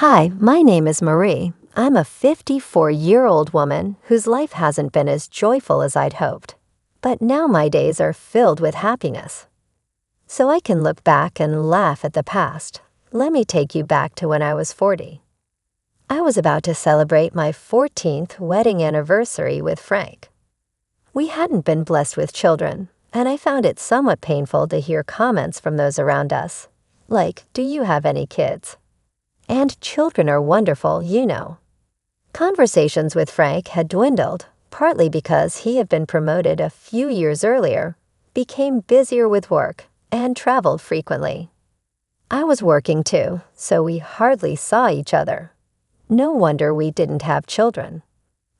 Hi, my name is Marie. I'm a 54-year-old woman whose life hasn't been as joyful as I'd hoped. But now my days are filled with happiness. So I can look back and laugh at the past. Let me take you back to when I was 40. I was about to celebrate my 14th wedding anniversary with Frank. We hadn't been blessed with children, and I found it somewhat painful to hear comments from those around us, like, "Do you have any kids?" And children are wonderful, you know. Conversations with Frank had dwindled, partly because he had been promoted a few years earlier, became busier with work, and traveled frequently. I was working too, so we hardly saw each other. No wonder we didn't have children.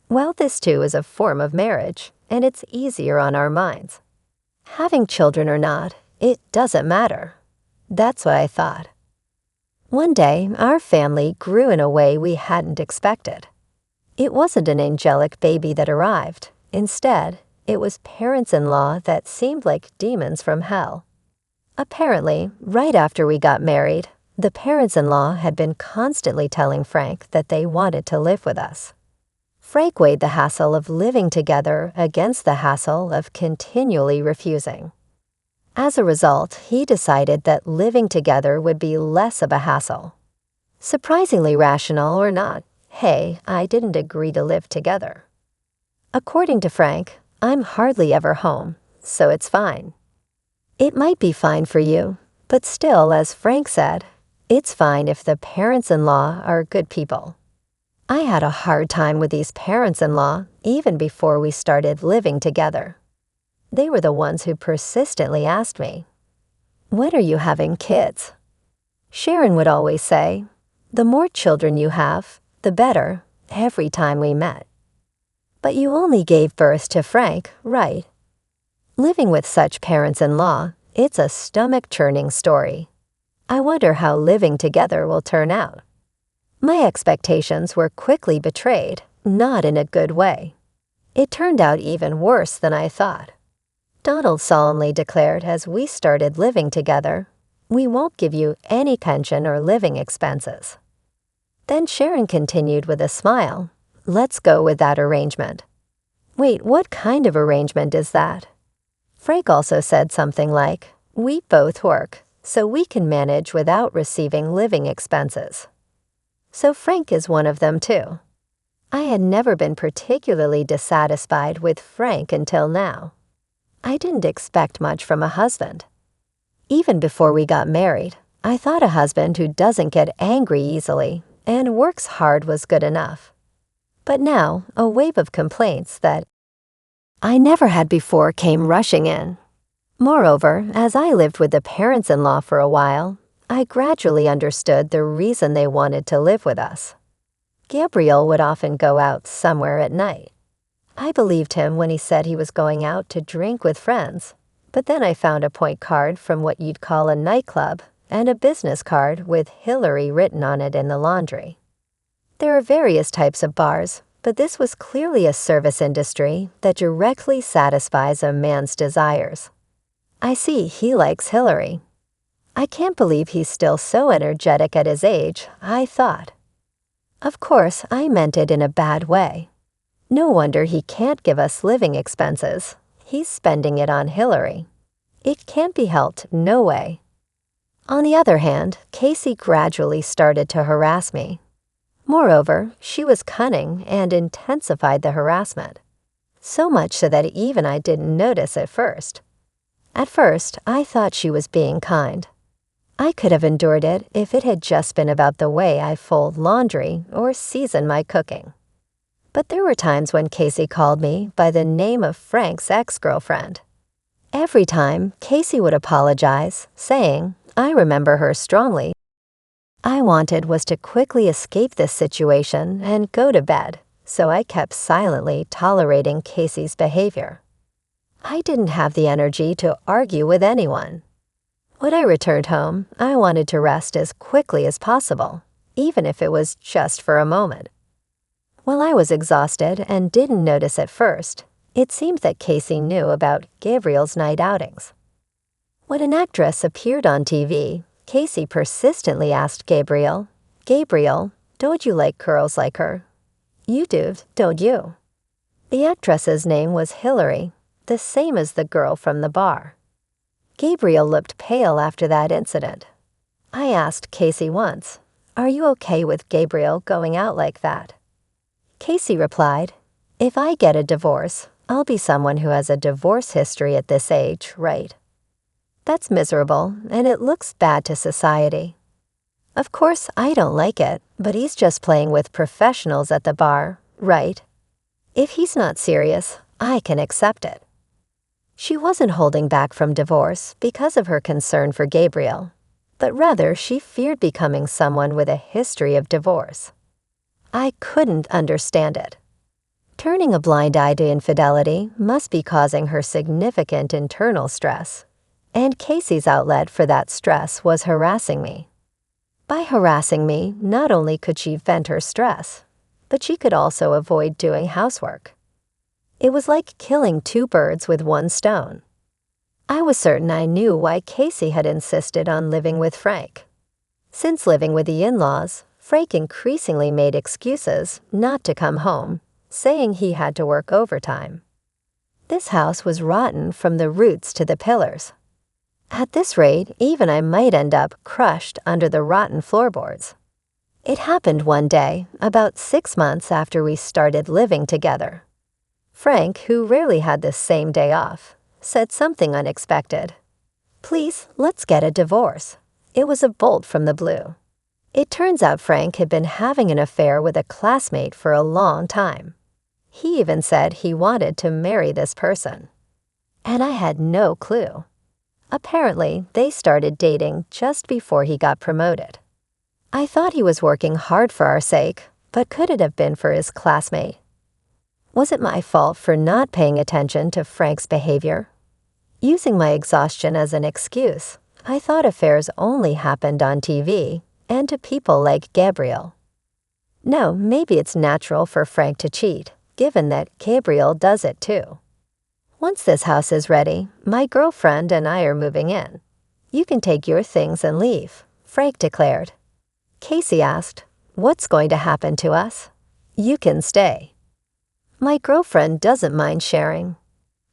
Well, this too is a form of marriage, and it's easier on our minds. Having children or not, it doesn't matter. That's what I thought. One day, our family grew in a way we hadn't expected. It wasn't an angelic baby that arrived. Instead, it was parents-in-law that seemed like demons from hell. Apparently, right after we got married, the parents-in-law had been constantly telling Frank that they wanted to live with us. Frank weighed the hassle of living together against the hassle of continually refusing. As a result, he decided that living together would be less of a hassle. Surprisingly rational or not, hey, I didn't agree to live together. According to Frank, I'm hardly ever home, so it's fine. It might be fine for you, but still, as Frank said, it's fine if the parents-in-law are good people. I had a hard time with these parents-in-law even before we started living together. They were the ones who persistently asked me, "When are you having kids?" Sharon would always say, "The more children you have, the better," every time we met. But you only gave birth to Frank, right? Living with such parents-in-law, it's a stomach-churning story. I wonder how living together will turn out. My expectations were quickly betrayed, not in a good way. It turned out even worse than I thought. Donald solemnly declared as we started living together, "We won't give you any pension or living expenses." Then Sharon continued with a smile, "Let's go with that arrangement." Wait, what kind of arrangement is that? Frank also said something like, "We both work, so we can manage without receiving living expenses." So Frank is one of them too. I had never been particularly dissatisfied with Frank until now. I didn't expect much from a husband. Even before we got married, I thought a husband who doesn't get angry easily and works hard was good enough. But now, a wave of complaints that I never had before came rushing in. Moreover, as I lived with the parents-in-law for a while, I gradually understood the reason they wanted to live with us. Gabriel would often go out somewhere at night. I believed him when he said he was going out to drink with friends, but then I found a point card from what you'd call a nightclub and a business card with Hillary written on it in the laundry. There are various types of bars, but this was clearly a service industry that directly satisfies a man's desires. I see he likes Hillary. I can't believe he's still so energetic at his age, I thought. Of course, I meant it in a bad way. No wonder he can't give us living expenses. He's spending it on Hillary. It can't be helped, no way. On the other hand, Casey gradually started to harass me. Moreover, she was cunning and intensified the harassment. So much so that even I didn't notice at first. At first, I thought she was being kind. I could have endured it if it had just been about the way I fold laundry or season my cooking. But there were times when Casey called me by the name of Frank's ex-girlfriend. Every time, Casey would apologize, saying, "I remember her strongly." I wanted was to quickly escape this situation and go to bed, so I kept silently tolerating Casey's behavior. I didn't have the energy to argue with anyone. When I returned home, I wanted to rest as quickly as possible, even if it was just for a moment. While I was exhausted and didn't notice at first, it seemed that Casey knew about Gabriel's night outings. When an actress appeared on TV, Casey persistently asked Gabriel, Gabriel, don't you like girls like her? You do, don't you? The actress's name was Hillary, the same as the girl from the bar. Gabriel looked pale after that incident. I asked Casey once, "Are you okay with Gabriel going out like that?" Casey replied, "If I get a divorce, I'll be someone who has a divorce history at this age, right? That's miserable, and it looks bad to society." Of course, I don't like it, but he's just playing with professionals at the bar, right? If he's not serious, I can accept it. She wasn't holding back from divorce because of her concern for Gabriel, but rather she feared becoming someone with a history of divorce. I couldn't understand it. Turning a blind eye to infidelity must be causing her significant internal stress, and Casey's outlet for that stress was harassing me. By harassing me, not only could she vent her stress, but she could also avoid doing housework. It was like killing two birds with one stone. I was certain I knew why Casey had insisted on living with Frank. Since living with the in-laws, Frank increasingly made excuses not to come home, saying he had to work overtime. This house was rotten from the roots to the pillars. At this rate, even I might end up crushed under the rotten floorboards. It happened one day, about 6 months after we started living together. Frank, who rarely had the same day off, said something unexpected. "Please, let's get a divorce." It was a bolt from the blue. It turns out Frank had been having an affair with a classmate for a long time. He even said he wanted to marry this person. And I had no clue. Apparently, they started dating just before he got promoted. I thought he was working hard for our sake, but could it have been for his classmate? Was it my fault for not paying attention to Frank's behavior? Using my exhaustion as an excuse, I thought affairs only happened on TV and to people like Gabriel. No, maybe it's natural for Frank to cheat, given that Gabriel does it too. Once this house is ready, my girlfriend and I are moving in. "You can take your things and leave," Frank declared. Casey asked, "What's going to happen to us?" "You can stay." My girlfriend doesn't mind sharing.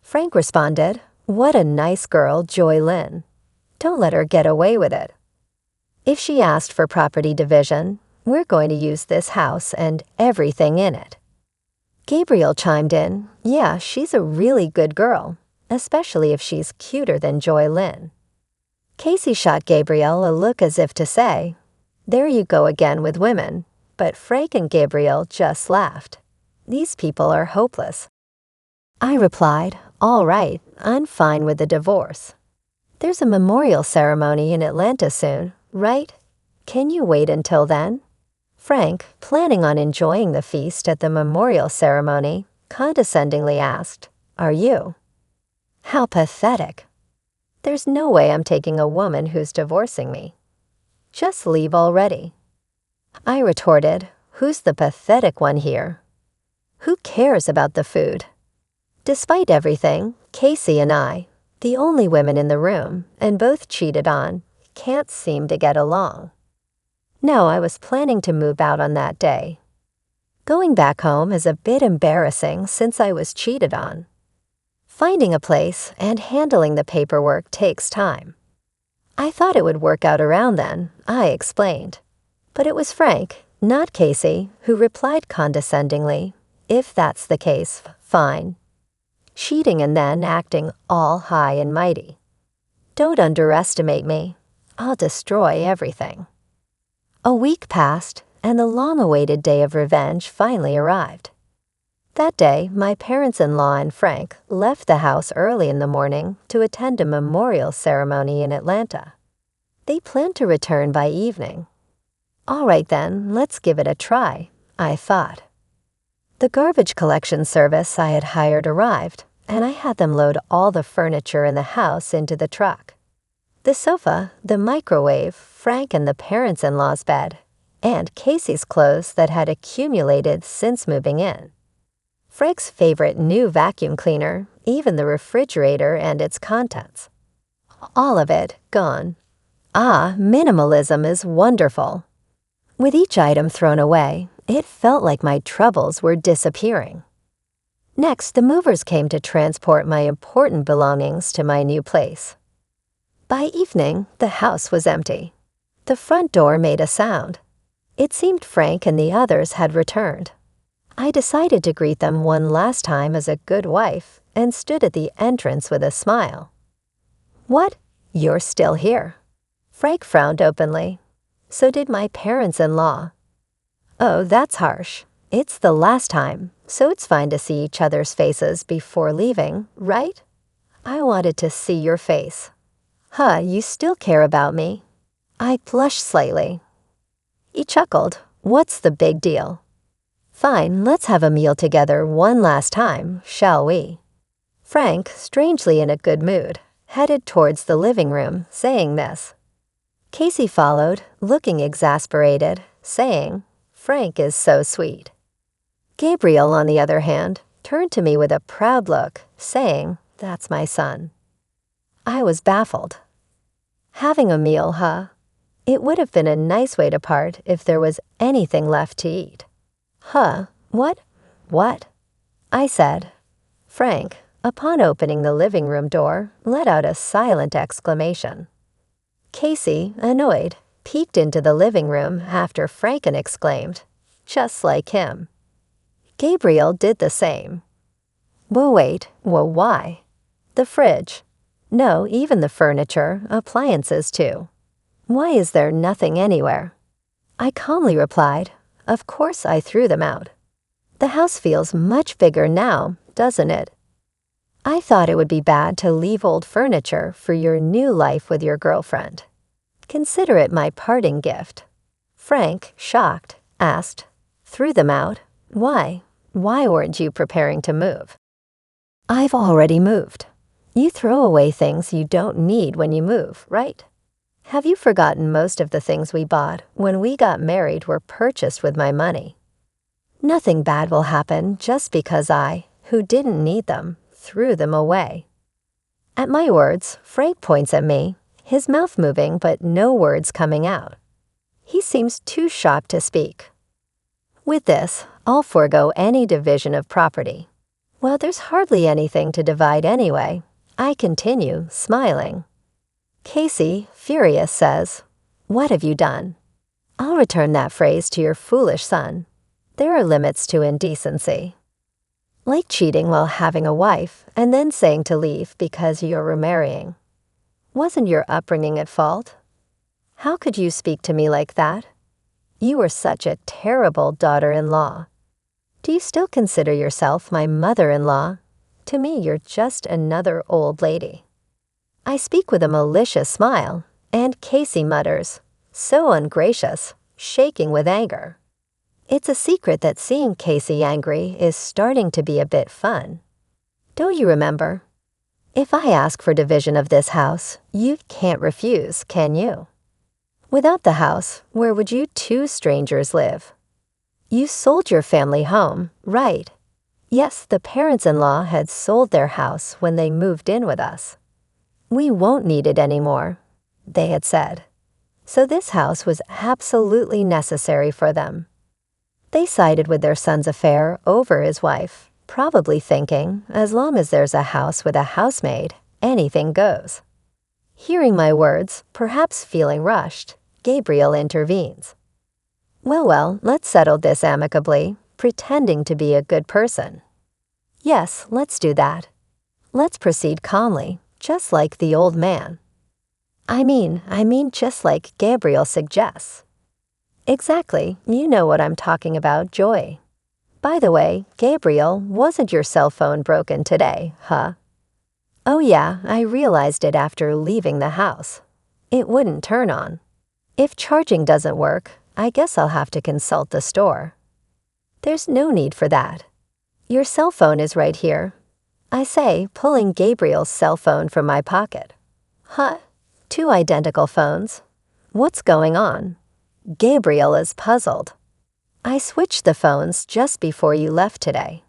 Frank responded, "What a nice girl, Joy Lynn. Don't let her get away with it. If she asked for property division, we're going to use this house and everything in it." Gabriel chimed in, "Yeah, she's a really good girl, especially if she's cuter than Joy Lynn." Casey shot Gabriel a look as if to say, "There you go again with women," but Frank and Gabriel just laughed. These people are hopeless. I replied, "All right, I'm fine with the divorce. There's a memorial ceremony in Atlanta soon, right? Can you wait until then?" Frank, planning on enjoying the feast at the memorial ceremony, condescendingly asked, "Are you?" How pathetic. There's no way I'm taking a woman who's divorcing me. Just leave already. I retorted, "Who's the pathetic one here? Who cares about the food?" Despite everything, Casey and I, the only women in the room and both cheated on, can't seem to get along. No, I was planning to move out on that day. Going back home is a bit embarrassing since I was cheated on. Finding a place and handling the paperwork takes time. I thought it would work out around then, I explained. But it was Frank, not Casey, who replied condescendingly, "If that's the case, fine." Cheating and then acting all high and mighty. Don't underestimate me. I'll destroy everything. A week passed, and the long-awaited day of revenge finally arrived. That day, my parents-in-law and Frank left the house early in the morning to attend a memorial ceremony in Atlanta. They planned to return by evening. All right then, let's give it a try, I thought. The garbage collection service I had hired arrived, and I had them load all the furniture in the house into the truck. The sofa, the microwave, Frank and the parents-in-law's bed, and Casey's clothes that had accumulated since moving in. Frank's favorite new vacuum cleaner, even the refrigerator and its contents. All of it gone. Ah, minimalism is wonderful. With each item thrown away, it felt like my troubles were disappearing. Next, the movers came to transport my important belongings to my new place. By evening, the house was empty. The front door made a sound. It seemed Frank and the others had returned. I decided to greet them one last time as a good wife and stood at the entrance with a smile. "What? You're still here?" Frank frowned openly. So did my parents-in-law. "Oh, that's harsh. It's the last time, so it's fine to see each other's faces before leaving, right?" I wanted to see your face. "Huh, you still care about me?" I blushed slightly. He chuckled. "What's the big deal?" "Fine, let's have a meal together one last time, shall we?" Frank, strangely in a good mood, headed towards the living room, saying this. Casey followed, looking exasperated, saying, "Frank is so sweet." Gabriel, on the other hand, turned to me with a proud look, saying, "That's my son." I was baffled. Having a meal, huh? It would have been a nice way to part if there was anything left to eat. "Huh? What? What?" I said. Frank, upon opening the living room door, let out a silent exclamation. Casey, annoyed, peeked into the living room after Franken exclaimed, "Just like him." Gabriel did the same. Well, wait, well, why? The fridge. No, even the furniture, appliances too. Why is there nothing anywhere? I calmly replied, "Of course I threw them out. The house feels much bigger now, doesn't it? I thought it would be bad to leave old furniture for your new life with your girlfriend. Consider it my parting gift." Frank, shocked, asked, "Threw them out? Why? Why weren't you preparing to move?" "I've already moved. You throw away things you don't need when you move, right? Have you forgotten most of the things we bought when we got married were purchased with my money? Nothing bad will happen just because I, who didn't need them, threw them away." At my words, Frank points at me, his mouth moving but no words coming out. He seems too shocked to speak. With this, I'll forego any division of property. Well, there's hardly anything to divide anyway. I continue, smiling. Casey, furious, says, "What have you done?" I'll return that phrase to your foolish son. There are limits to indecency. Like cheating while having a wife and then saying to leave because you're remarrying. Wasn't your upbringing at fault? How could you speak to me like that? You were such a terrible daughter-in-law. Do you still consider yourself my mother-in-law? To me, you're just another old lady. I speak with a malicious smile, and Casey mutters, so ungracious, shaking with anger. It's a secret that seeing Casey angry is starting to be a bit fun. Don't you remember? If I ask for division of this house, you can't refuse, can you? Without the house, where would you two strangers live? You sold your family home, right? Yes, the parents-in-law had sold their house when they moved in with us. "We won't need it anymore," they had said. So this house was absolutely necessary for them. They sided with their son's affair over his wife, probably thinking, as long as there's a house with a housemaid, anything goes. Hearing my words, perhaps feeling rushed, Gabriel intervenes. Well, let's settle this amicably, pretending to be a good person." "Yes, let's do that. Let's proceed calmly, just like the old man." I mean just like Gabriel suggests." "Exactly, you know what I'm talking about, Joy. By the way, Gabriel, wasn't your cell phone broken today, huh?" "Oh yeah, I realized it after leaving the house. It wouldn't turn on. If charging doesn't work, I guess I'll have to consult the store." "There's no need for that. Your cell phone is right here," I say, pulling Gabriel's cell phone from my pocket. "Huh? Two identical phones? What's going on?" Gabriel is puzzled. "I switched the phones just before you left today.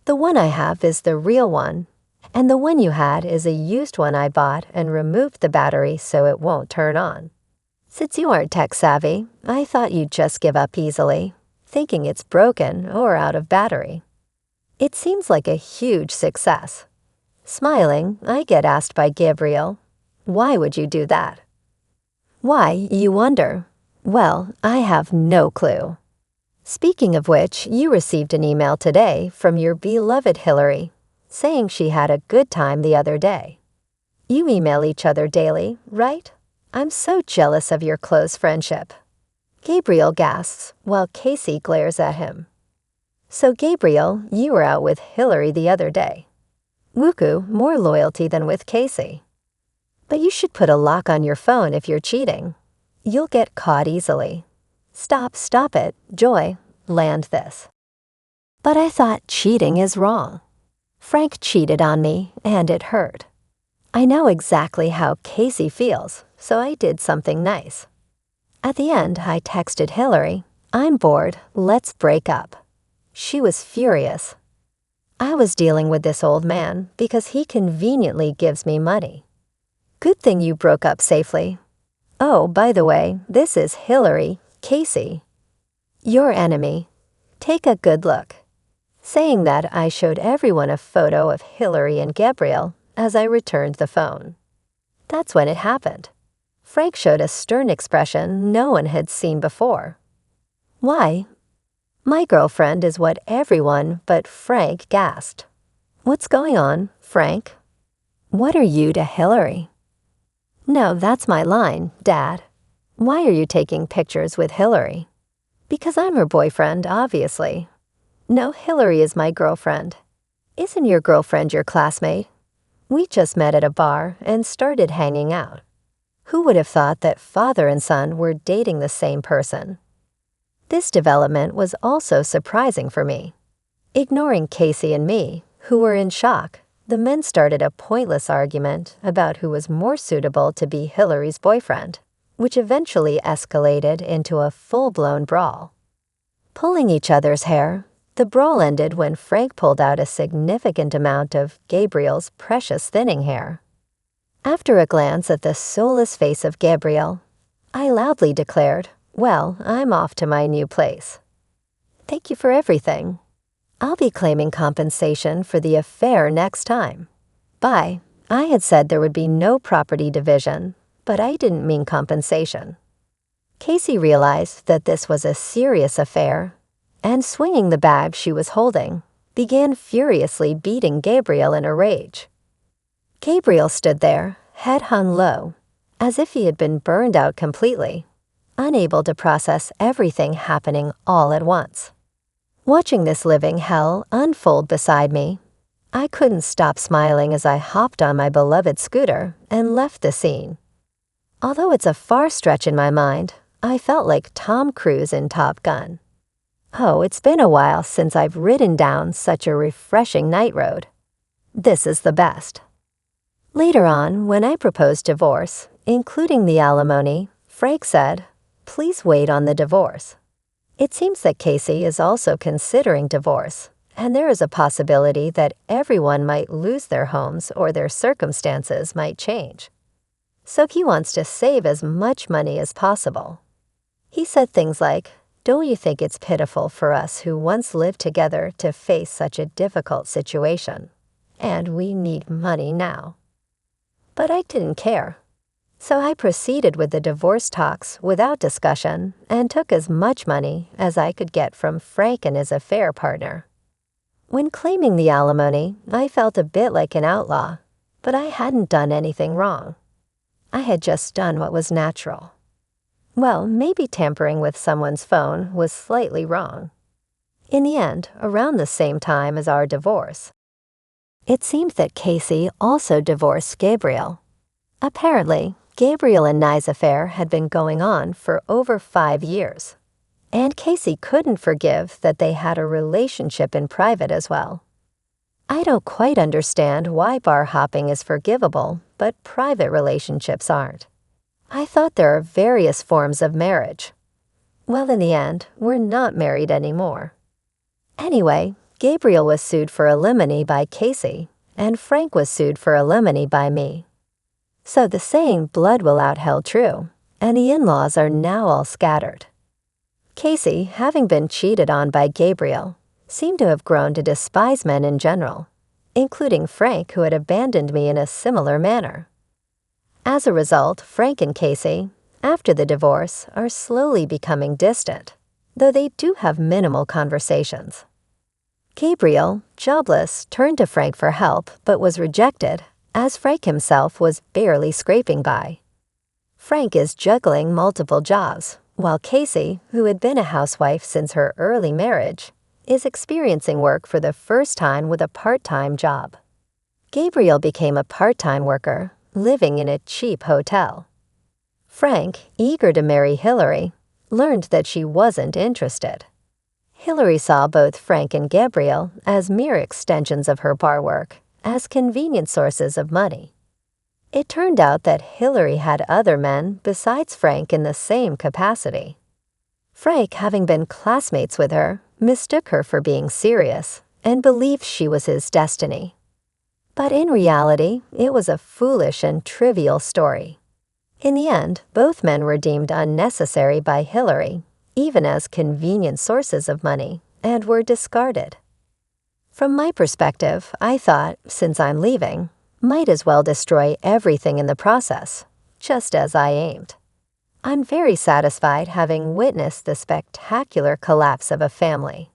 The one I have is the real one, and the one you had is a used one I bought and removed the battery so it won't turn on." Since you aren't tech-savvy, I thought you'd just give up easily, thinking it's broken or out of battery. It seems like a huge success. Smiling, I get asked by Gabriel, "Why would you do that?" Why, you wonder? Well, I have no clue. Speaking of which, you received an email today from your beloved Hillary, saying she had a good time the other day. You email each other daily, right? I'm so jealous of your close friendship. Gabriel gasps while Casey glares at him. So Gabriel, you were out with Hillary the other day. Wuku, more loyalty than with Casey. But you should put a lock on your phone if you're cheating. You'll get caught easily. Stop it, Joy, land this. But I thought cheating is wrong. Frank cheated on me, and it hurt. I know exactly how Casey feels, so I did something nice. At the end, I texted Hillary, "I'm bored, let's break up." She was furious. I was dealing with this old man because he conveniently gives me money. Good thing you broke up safely. Oh, by the way, this is Hillary, Casey. Your enemy. Take a good look. Saying that, I showed everyone a photo of Hillary and Gabriel as I returned the phone. That's when it happened. Frank showed a stern expression no one had seen before. Why? My girlfriend is what everyone but Frank gasped. What's going on, Frank? What are you to Hillary? No, that's my line, Dad. Why are you taking pictures with Hillary? Because I'm her boyfriend, obviously. No, Hillary is my girlfriend. Isn't your girlfriend your classmate? We just met at a bar and started hanging out. Who would have thought that father and son were dating the same person? This development was also surprising for me. Ignoring Casey and me, who were in shock, the men started a pointless argument about who was more suitable to be Hillary's boyfriend, which eventually escalated into a full-blown brawl. Pulling each other's hair, the brawl ended when Frank pulled out a significant amount of Gabriel's precious thinning hair. After a glance at the soulless face of Gabriel, I loudly declared, "Well, I'm off to my new place. Thank you for everything. I'll be claiming compensation for the affair next time. Bye." I had said there would be no property division, but I didn't mean compensation. Casey realized that this was a serious affair, and swinging the bag she was holding, began furiously beating Gabriel in a rage. Gabriel stood there, head hung low, as if he had been burned out completely, unable to process everything happening all at once. Watching this living hell unfold beside me, I couldn't stop smiling as I hopped on my beloved scooter and left the scene. Although it's a far stretch in my mind, I felt like Tom Cruise in Top Gun. Oh, it's been a while since I've ridden down such a refreshing night road. This is the best. Later on, when I proposed divorce, including the alimony, Frank said, "Please wait on the divorce." It seems that Casey is also considering divorce, and there is a possibility that everyone might lose their homes or their circumstances might change. So he wants to save as much money as possible. He said things like, "Don't you think it's pitiful for us who once lived together to face such a difficult situation? And we need money now." But I didn't care. So I proceeded with the divorce talks without discussion and took as much money as I could get from Frank and his affair partner. When claiming the alimony, I felt a bit like an outlaw, but I hadn't done anything wrong. I had just done what was natural. Well, maybe tampering with someone's phone was slightly wrong. In the end, around the same time as our divorce, it seemed that Casey also divorced Gabriel. Apparently, Gabriel and Nye's affair had been going on for over 5 years, and Casey couldn't forgive that they had a relationship in private as well. I don't quite understand why bar hopping is forgivable, but private relationships aren't. I thought there are various forms of marriage. Well, in the end, we're not married anymore. Anyway, Gabriel was sued for alimony by Casey, and Frank was sued for alimony by me. So the saying "blood will out" held true, and the in-laws are now all scattered. Casey, having been cheated on by Gabriel, seemed to have grown to despise men in general, including Frank, who had abandoned me in a similar manner. As a result, Frank and Casey, after the divorce, are slowly becoming distant, though they do have minimal conversations. Gabriel, jobless, turned to Frank for help but was rejected, as Frank himself was barely scraping by. Frank is juggling multiple jobs, while Casey, who had been a housewife since her early marriage, is experiencing work for the first time with a part-time job. Gabriel became a part-time worker, living in a cheap hotel. Frank, eager to marry Hillary, learned that she wasn't interested. Hillary saw both Frank and Gabriel as mere extensions of her bar work, as convenient sources of money. It turned out that Hillary had other men besides Frank in the same capacity. Frank, having been classmates with her, mistook her for being serious and believed she was his destiny. But in reality, it was a foolish and trivial story. In the end, both men were deemed unnecessary by Hillary, even as convenient sources of money, and were discarded. From my perspective, I thought, since I'm leaving, might as well destroy everything in the process, just as I aimed. I'm very satisfied having witnessed the spectacular collapse of a family.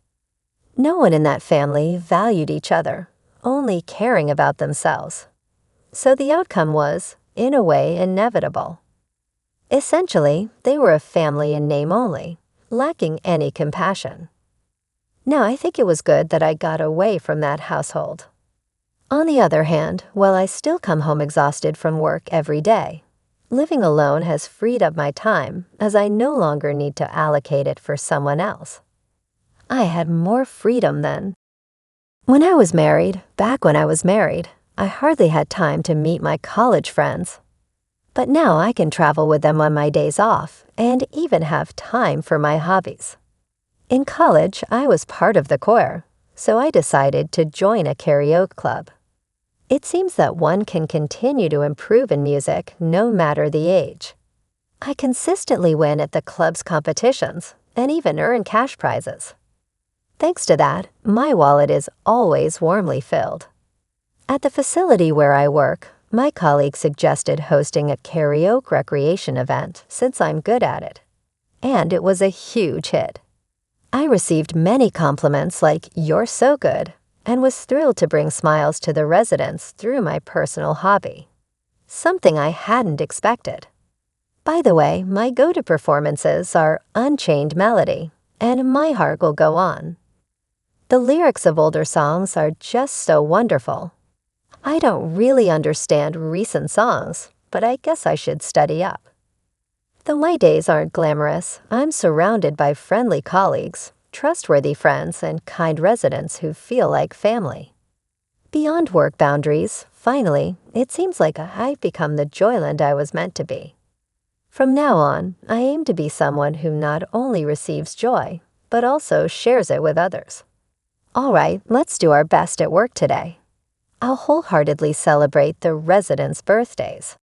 No one in that family valued each other, only caring about themselves. So the outcome was, in a way, inevitable. Essentially, they were a family in name only, lacking any compassion. Now, I think it was good that I got away from that household. On the other hand, while I still come home exhausted from work every day, living alone has freed up my time as I no longer need to allocate it for someone else. I had more freedom then. When I was married, I hardly had time to meet my college friends. But now I can travel with them on my days off and even have time for my hobbies. In college, I was part of the choir, so I decided to join a karaoke club. It seems that one can continue to improve in music no matter the age. I consistently win at the club's competitions and even earn cash prizes. Thanks to that, my wallet is always warmly filled. At the facility where I work, my colleague suggested hosting a karaoke recreation event since I'm good at it. And it was a huge hit. I received many compliments like, "You're so good," and was thrilled to bring smiles to the residents through my personal hobby. Something I hadn't expected. By the way, my go-to performances are Unchained Melody and My Heart Will Go On. The lyrics of older songs are just so wonderful. I don't really understand recent songs, but I guess I should study up. Though my days aren't glamorous, I'm surrounded by friendly colleagues, trustworthy friends, and kind residents who feel like family. Beyond work boundaries, finally, it seems like I've become the Joyland I was meant to be. From now on, I aim to be someone who not only receives joy, but also shares it with others. All right, let's do our best at work today. I'll wholeheartedly celebrate the residents' birthdays.